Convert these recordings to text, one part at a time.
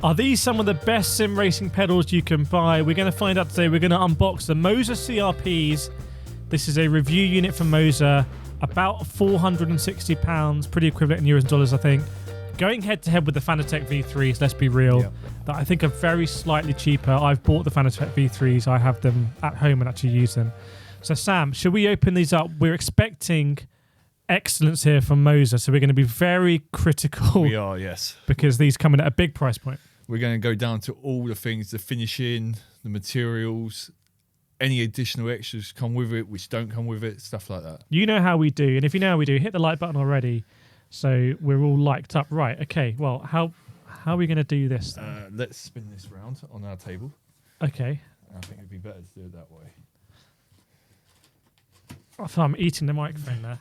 Are these some of the best sim racing pedals you can buy? We're going to find out today. We're going to unbox the Moza CRPs. This is a review unit from Moza, about £460, pretty equivalent in euros and dollars, I think. Going head to head with the Fanatec V3s, let's be real, that I think are very slightly cheaper. I've bought the Fanatec V3s. I have them at home and actually use them. So Sam, should we open these up? We're expecting excellence here from Moza, so we're going to be very critical. We are, yes. Because these come in at a big price point. We're going to go down to all the things, the finishing, the materials, any additional extras come with it, which don't come with it, stuff like that. You know how we do. And if you know how we do, hit the like button already so we're all liked up. Right, okay. Well, how are we going to do this then? Let's spin this round on our table. Okay. I think it'd be better to do it that way. I thought I'm eating the microphone there.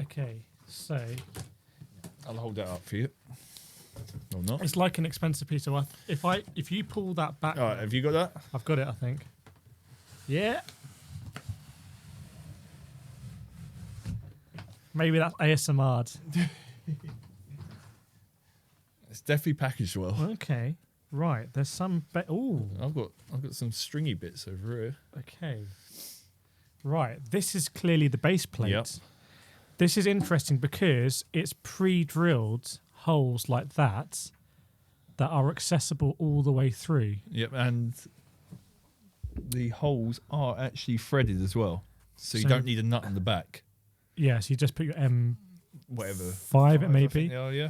Okay, so... I'll hold that up for you. Or not. It's like an expensive piece of work. If you pull that back... All right, have you got that? I've got it, I think. Yeah. Maybe that's ASMR. It's definitely packaged well. Okay. Right, there's some... Ooh. I've got some stringy bits over here. Okay. Right, this is clearly the base plate. Yep. This is interesting because it's pre-drilled holes like that are accessible all the way through. Yep, and the holes are actually threaded as well. So you don't need a nut in the back. Yeah, so you just put your whatever. 5 it may be. Oh, yeah.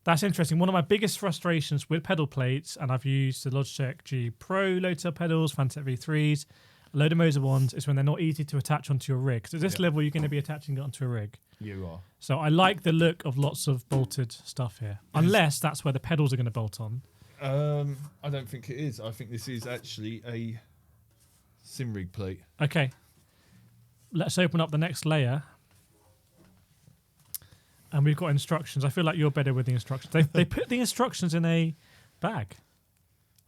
That's interesting. One of my biggest frustrations with pedal plates, and I've used the Logitech G Pro load cell pedals, Fanatec V3s, a load of Moza ones, is when they're not easy to attach onto your rig. So at this level, you're going to be attaching it onto a rig. You are. So I like the look of lots of bolted stuff here, unless that's where the pedals are going to bolt on. I don't think it is. I think this is actually a sim rig plate. Okay. Let's open up the next layer. And we've got instructions. I feel like you're better with the instructions. They put the instructions in a bag.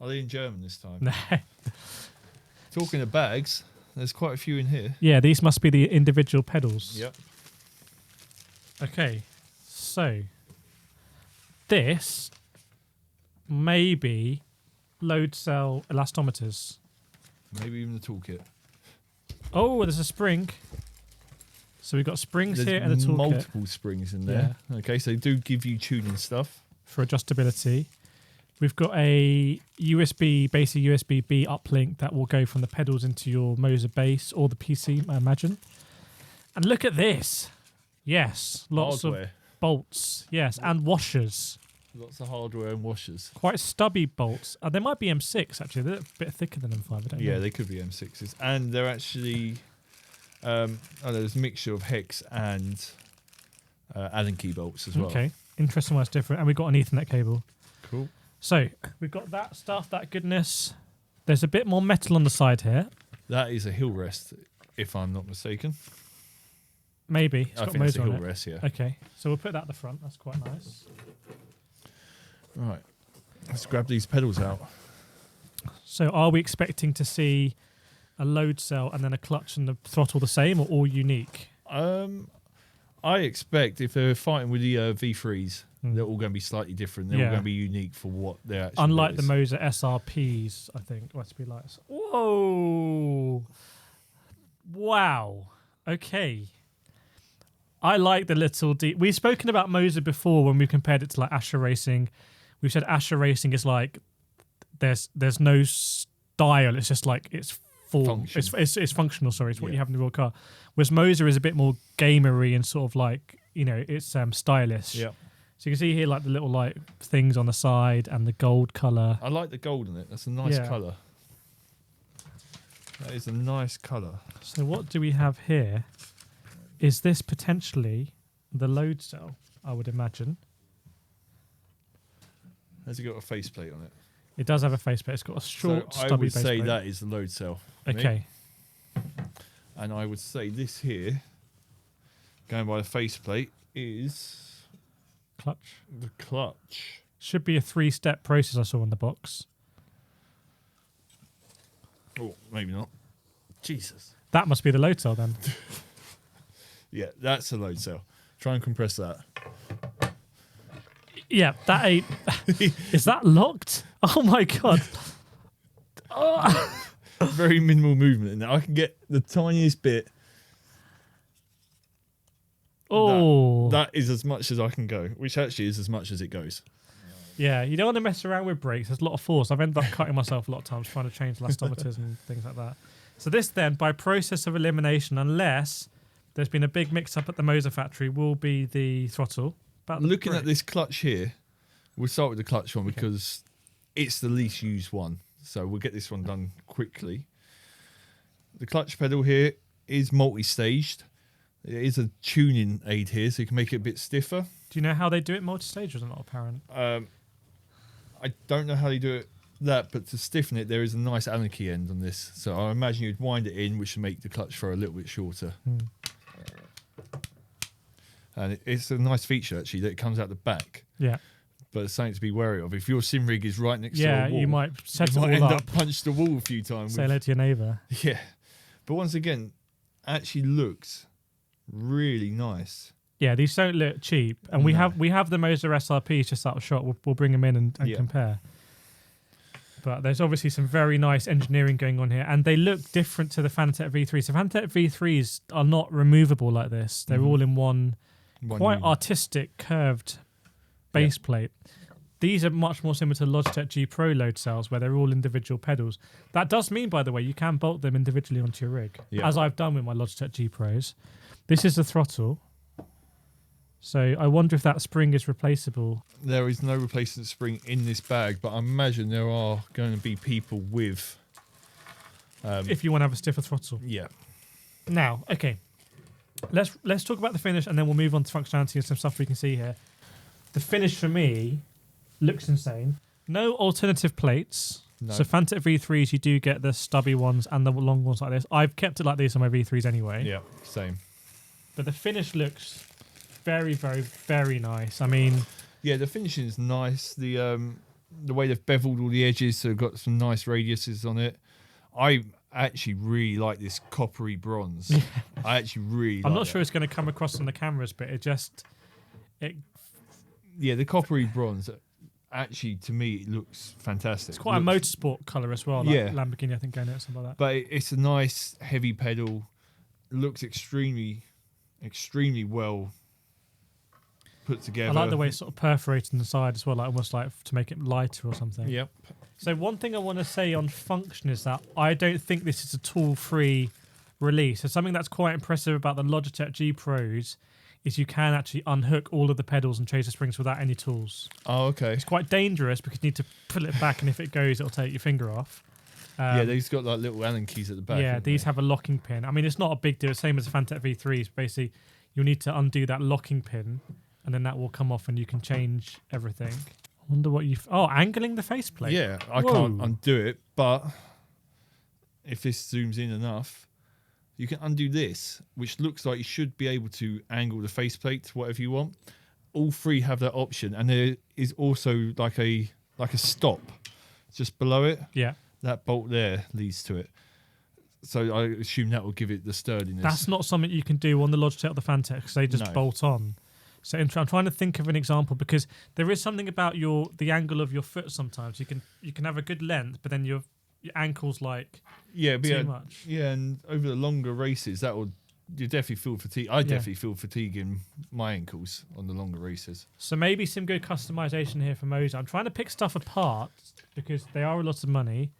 Are they in German this time? No. Talking of bags, there's quite a few in here. Yeah, these must be the individual pedals. Yep. Okay, so this may be load cell elastometers. Maybe even the toolkit. Oh, there's a spring. So we've got springs There's here and a toolkit. multiple springs in there. Yeah. Okay, so they do give you tuning stuff. For adjustability. We've got a basic USB-B uplink that will go from the pedals into your Moza base or the PC, I imagine. And look at this. Yes, lots of bolts. Yes, and washers. Lots of hardware and washers. Quite stubby bolts. They might be M6, actually. They're a bit thicker than M5, I don't know. Yeah, they could be M6s. And they're actually... there's a mixture of hex and Allen key bolts as well. Okay, interesting why it's different. And we've got an Ethernet cable. Cool. So we've got that stuff, that goodness. There's a bit more metal on the side here. That is a hill rest, if I'm not mistaken. Maybe. I think it's a hill rest, yeah. Okay, so we'll put that at the front. That's quite nice. Right, let's grab these pedals out. So are we expecting to see a load cell and then a clutch and the throttle the same, or all unique? I expect if they're fighting with the V3s, they're all going to be slightly different. They're all going to be unique for what they're actually. Unlike the Moza SRPs, I think. Let's be like, whoa, wow, okay. I like the little. We've spoken about Moza before when we compared it to like iRacing. We've said iRacing is like there's no style. It's just like it's full. It's functional. Sorry, it's what you have in the real car. Whereas Moza is a bit more gamery and sort of like it's stylish. Yeah. So you can see here like the little like things on the side and the gold color. I like the gold in it. That's a nice color. That is a nice color. So what do we have here? Is this potentially the load cell? I would imagine. Has it got a faceplate on it? It does have a faceplate. It's got a short, stubby I would say faceplate. that is the load cell. Okay. And I would say this here, going by the faceplate, is clutch. The clutch. Should be a 3-step process I saw in the box. Oh, maybe not. Jesus. That must be the load cell then. Yeah, that's a load cell. Try and compress that. Yeah, that ain't. Is that locked? Oh my god. Oh. Very minimal movement in there. I can get the tiniest bit. Oh. That is as much as I can go, which actually is as much as it goes. Yeah, you don't want to mess around with brakes. There's a lot of force. I've ended up cutting myself a lot of times trying to change elastometers and things like that. So this then, by process of elimination, unless there's been a big mix-up at the Moza factory, will be the throttle. Looking at this clutch here, we'll start with the clutch one because it's the least used one. So we'll get this one done quickly. The clutch pedal here is multi-staged. It is a tuning aid here, so you can make it a bit stiffer. Do you know how they do it multi-stage, or is it not apparent? I don't know how they do it but to stiffen it, there is a nice Allen key end on this. So I imagine you'd wind it in, which would make the clutch throw a little bit shorter. And it's a nice feature, actually, that it comes out the back. Yeah. But it's something to be wary of. If your sim rig is right next to a wall, you might set you it might all end up, up punch the wall a few times. say hello to your neighbour. Yeah. But once again, actually looks really nice. Yeah, these don't look cheap, and we have the Moza SRPs just out of shot. We'll bring them in and compare. But there's obviously some very nice engineering going on here, and they look different to the Fanatec V3s. So Fanatec V3s are not removable like this. They're all in one quite artistic curved base plate. These are much more similar to Logitech G Pro load cells, where they're all individual pedals. That does mean, by the way, you can bolt them individually onto your rig, as I've done with my Logitech G Pros. This is the throttle. So I wonder if that spring is replaceable. There is no replacement spring in this bag, but I imagine there are going to be people with... if you want to have a stiffer throttle. Yeah. Now, okay. Let's talk about the finish, and then we'll move on to functionality and some stuff we can see here. The finish for me looks insane. No alternative plates. No. So Fanatec V3s, you do get the stubby ones and the long ones like this. I've kept it like this on my V3s anyway. Yeah, same. But the finish looks very, very, very nice. I mean... Yeah, the finishing is nice. The way they've beveled all the edges, so they've got some nice radiuses on it. I actually really like this coppery bronze. Yeah. I actually really I'm like not sure it's going to come across on the cameras, but Yeah, the coppery bronze, actually, to me, it looks fantastic. It's quite a motorsport colour as well, like Lamborghini, I think, going out, something like that. But it's a nice, heavy pedal. Looks extremely, extremely well put together. I like the way it's sort of perforated on the side as well, like almost like to make it lighter or something. Yep. So one thing I want to say on function is that I don't think this is a tool-free release. So something that's quite impressive about the Logitech G Pros is you can actually unhook all of the pedals and change the springs without any tools. Oh, okay. It's quite dangerous because you need to pull it back, and if it goes, it'll take your finger off. They've got like little Allen keys at the back. Yeah, these have a locking pin. I mean, it's not a big deal. Same as the Fanatec V3s. Basically, you'll need to undo that locking pin, and then that will come off, and you can change everything. I wonder what you've... Oh, angling the faceplate. Yeah, I can't undo it, but if this zooms in enough, you can undo this, which looks like you should be able to angle the faceplate to whatever you want. All three have that option, and there is also like a stop just below it. Yeah. That bolt there leads to it. So I assume that will give it the sturdiness. That's not something you can do on the Logitech or the Fanatec because they just bolt on. So I'm trying to think of an example because there is something about the angle of your foot sometimes. You can have a good length, but then your ankle's like too much. Yeah, and over the longer races, you definitely feel fatigue. I definitely feel fatigue in my ankles on the longer races. So maybe some good customization here for Moza. I'm trying to pick stuff apart because they are a lot of money.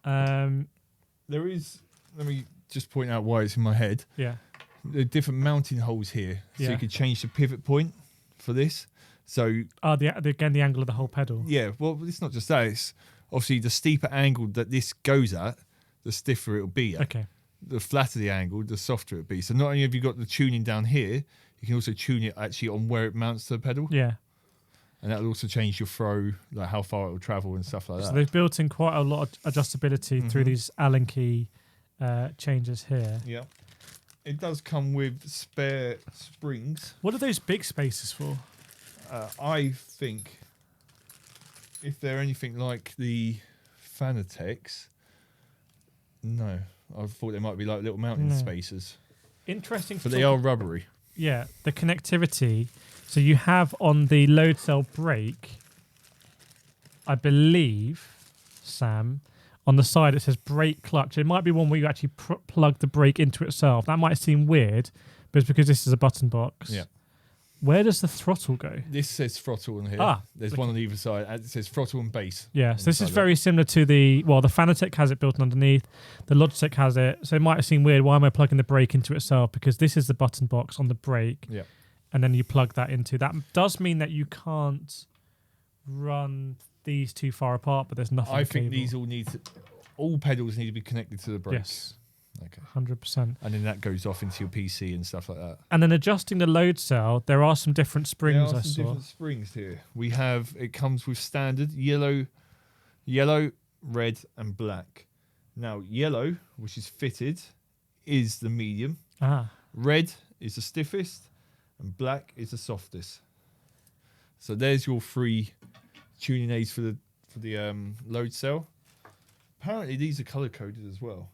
There is. Let me just point out why it's in my head. Yeah. The different mounting holes here, so you could change the pivot point for this. So again, the angle of the whole pedal. Yeah, well, it's not just that. It's obviously the steeper angle that this goes at, the stiffer it'll be at. Okay. The flatter the angle, the softer it'll be. So not only have you got the tuning down here, you can also tune it actually on where it mounts to the pedal. Yeah. And that'll also change your throw, like how far it will travel and stuff like that. So they've built in quite a lot of adjustability through these Allen key changes here. Yeah. It does come with spare springs. What are those big spaces for? I think if they're anything like the Fanatecs, no. I thought they might be like little mountain spacers. Interesting. But they are rubbery. Yeah, the connectivity. So you have on the load cell brake, I believe, Sam, on the side it says brake clutch. It might be one where you actually plug the brake into itself. That might seem weird, but it's because this is a button box. Yeah. Where does the throttle go? This says throttle on here. There's one on either side. It says throttle and base. Yeah, so this is very similar to the Fanatec has it built underneath. The Logitech has it. So it might seem weird. Why am I plugging the brake into itself? Because this is the button box on the brake. Yeah. And then you plug that into. That does mean that you can't run these too far apart, but there's nothing. I think these all pedals need to be connected to the brakes. Yes. Okay. 100%. And then that goes off into your PC and stuff like that. And then adjusting the load cell, there are some different springs. There are some different springs here. It comes with standard yellow, red, and black. Now, yellow, which is fitted, is the medium. Red is the stiffest, and black is the softest. So there's your 3 tuning aids for the load cell. Apparently, these are color coded as well.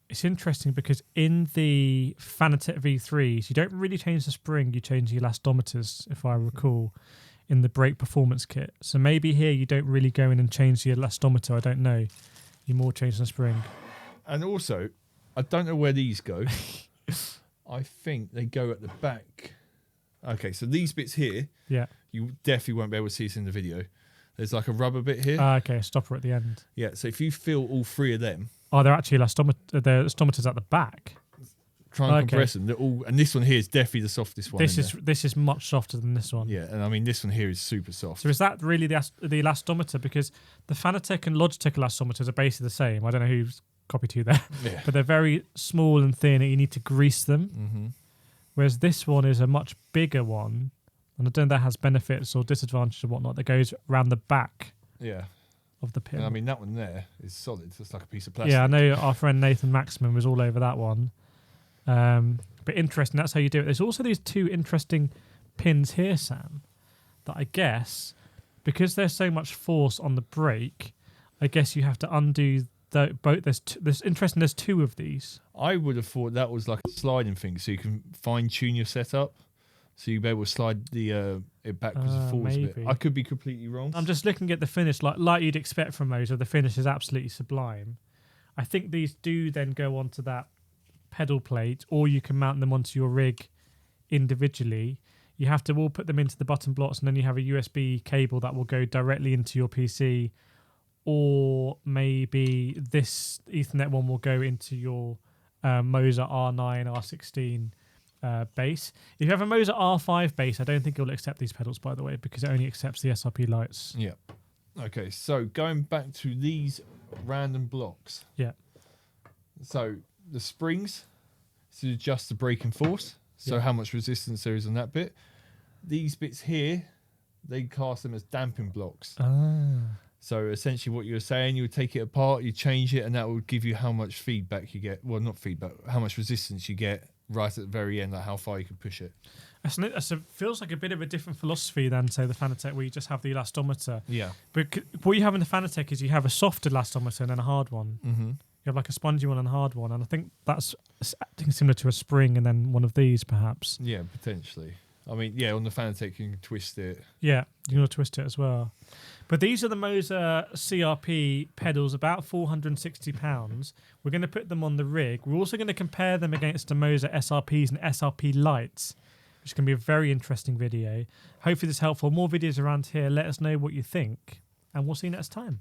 It's interesting because in the Fanatec V3s, you don't really change the spring, you change the elastometers, if I recall, in the brake performance kit. So maybe here you don't really go in and change the elastometer, I don't know. You more change the spring. And also, I don't know where these go. I think they go at the back. Okay, so these bits here, you definitely won't be able to see this in the video. There's like a rubber bit here. Okay, a stopper at the end. Yeah, so if you feel all 3 of them, they're actually elastometers at the back. Try and compress them. They're all, and this one here is definitely the softest one. This is much softer than this one. Yeah, and I mean this one here is super soft. So is that really the elastometer? Because the Fanatec and Logitech elastometers are basically the same. I don't know who's copied who there, but they're very small and thin, and you need to grease them. Mm-hmm. Whereas this one is a much bigger one, and I don't know if that has benefits or disadvantages or whatnot that goes around the back. Yeah. Of the pin. And I mean that one there is solid. It's like a piece of plastic. Yeah, I know our friend Nathan Maximum was all over that one. But interesting, that's how you do it. There's also these 2 interesting pins here, Sam, that I guess, because there's so much force on the brake, I guess you have to undo both. There's interesting, there's 2 of these. I would have thought that was like a sliding thing, so you can fine-tune your setup. So you'll be able to slide it backwards and forwards a bit. I could be completely wrong. I'm just looking at the finish, like you'd expect from Moza. The finish is absolutely sublime. I think these do then go onto that pedal plate, or you can mount them onto your rig individually. You have to all put them into the button blocks, and then you have a USB cable that will go directly into your PC, or maybe this Ethernet one will go into your Moza R9, R16 base. If you have a Moza R5 base, I don't think it will accept these pedals, by the way, because it only accepts the SRP lights. Yeah. Okay, so going back to these random blocks. Yeah. So the springs to adjust the braking force, so how much resistance there is on that bit. These bits here, they class them as damping blocks. So essentially what you're saying, you would take it apart, you change it, and that will give you how much feedback you get. Well, not feedback, how much resistance you get right at the very end, like how far you can push it. Feels like a bit of a different philosophy than, say, the Fanatec, where you just have the elastometer. Yeah. But what you have in the Fanatec is you have a soft elastometer and then a hard one. Mm-hmm. You have like a spongy one and a hard one, and I think that's similar to a spring and then one of these, perhaps. Yeah, potentially. I mean, yeah, on the Fanatec you can twist it. Yeah, you can twist it as well. But these are the Moza CRP pedals, about £460. We're going to put them on the rig. We're also going to compare them against the Moza SRPs and SRP lights, which is going to be a very interesting video. Hopefully this is helpful. More videos around here. Let us know what you think, and we'll see you next time.